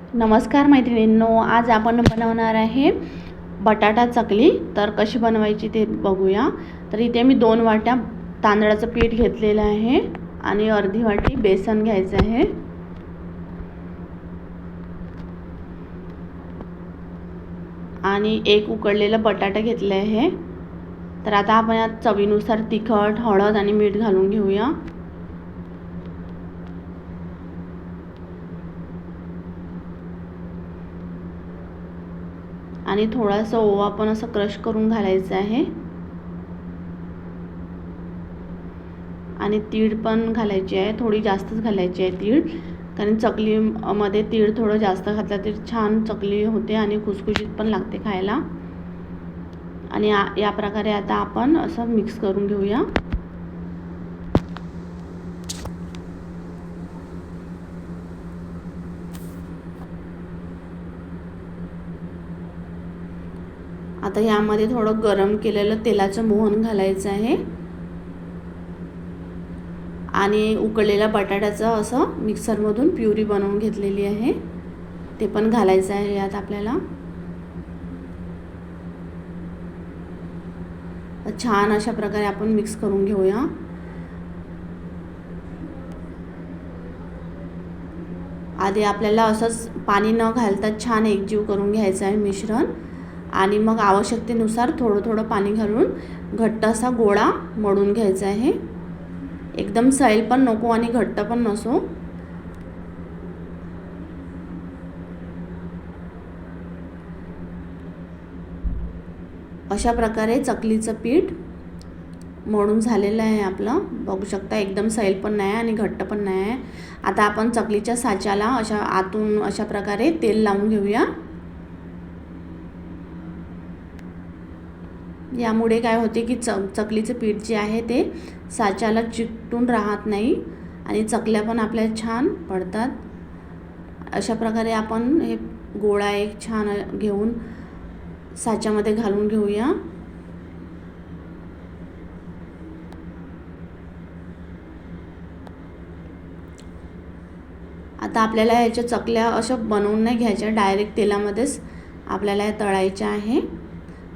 नमस्कार मैत्रिणींनो, आज आपण बनवणार आहे बटाटा चकली। तर कशी बनवायची ते बघूया। तर इथे मी 2 वाट्या तांदळाचं पीठ घेतलेलं आहे आणि अर्धी वाटी बेसन घ्यायचं आहे आणि एक उकडलेला बटाटा घेतला आहे। तर आता आपण यात चवीनुसार तिखट, हळद आणि मीठ घालून घेऊया। आणि थोडासा ओवा पण असं क्रश करून घालायचा आहे आणि तीळ पण घालायची आहे, थोडी जास्तच घालायची आहे तीळ, कारण चकली मध्ये तीळ थोडं जास्त घातलं तर छान चकली होते आणि खुसखुशीत पण लागते खायला। आणि या प्रकारे आता आपण असं मिक्स करून घेऊया। आता यामध्ये थोडं गरम केलेलं तेलाचं मोहन घालायचं आहे आणि उकडलेल्या बटाट्याचं असं मिक्सरमधून प्युरी बनवून घेतलेली आहे ते पण घालायचं आहे यात आपल्याला। छान अशा प्रकारे आपण मिक्स करून घेऊया। आधी आपल्याला असंच पाणी न घालता छान एकजीव करून घ्यायचं आहे मिश्रण आणि मग आवश्यकतेनुसार थोडं थोडं पाणी घालून घट्ट असा गोळा मळून घ्यायचा आहे। एकदम सैल पण नको आणि घट्ट पण नसो। अशा प्रकारे चकलीचं पीठ मळून झालेलं आहे आपलं, बघू शकता एकदम सैल पण नाही आणि घट्ट पण नाही आहे। आता आपण चकलीच्या साच्याला अशा आतून अशा प्रकारे तेल लावून घेऊया। यामुळे काय होते की चकलीचे पीठ जे आहे ते साच्याला चिकटून राहत नाही आणि चकल्या पण आपल्या छान पडतात। अशा प्रकारे आपण हे गोळा एक छान घेऊन साच्यामध्ये घालून घेऊया। आता आपल्याला याच्या चकल्या अशा बनवून नाही घ्यायच्या, डायरेक्ट तेलामध्येच आपल्याला तळायच्या आहे।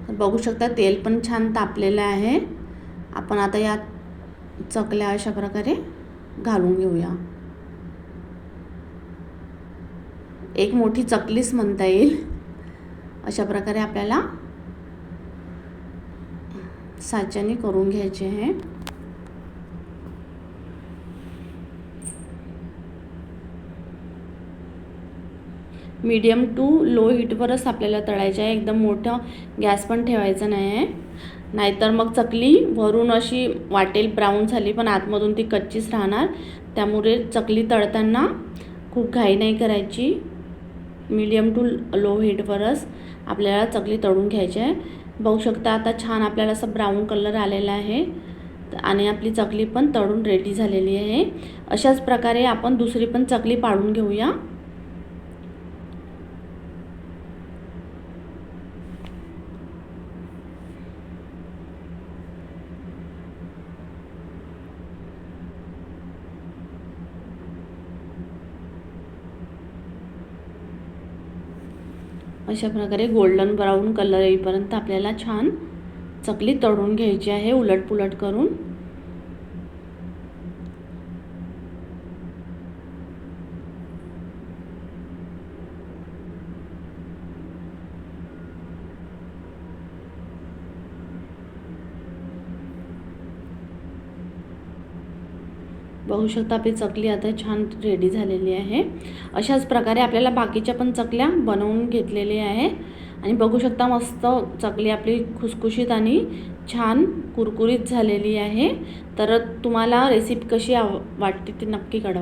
बघू शकता तेल पण छान तापलेलं आहे। आपण आता या चकल्या अशा प्रकारे घालून घेऊया। एक मोठी चकलीच म्हणता येईल। अशा प्रकारे आपल्याला साच्याने करून घ्यायचे आहे। मीडियम टू लो हीटवरच आपल्याला तळायचे आहे, एकदम मोठा गॅस पण ठेवायचा नाही आहे, नाहीतर मग चकली वरून अशी वाटेल ब्राऊन झाली पण आतमधून ती कच्चीच राहणार। त्यामुळे चकली तळताना खूप घाई नाही करायची, मीडियम टू लो हीटवरच आपल्याला चकली तळून घ्यायची आहे। बघू शकता आता छान आपल्याला असं ब्राऊन कलर आलेला आहे आणि आपली चकली पण तळून रेडी झालेली आहे। अशाच प्रकारे आपण दुसरी पण चकली पाडून घेऊया। अशा प्रकारे गोल्डन ब्राऊन कलर येईपर्यंत आपल्याला छान चकली तळून घ्यायची आहे, उलटपुलट करून। बघू शकता आपली चकली आता छान रेडी झालेली आहे। अशाच प्रकारे आपल्याला बाकीच्या पण चकल्या बनवून घेतलेल्या आहे आणि बघू शकता मस्त चकली आपली खुसखुशीत आणि छान कुरकुरीत झालेली आहे। तर तुम्हाला रेसिपी कशी वाटते ते नक्की कळवा।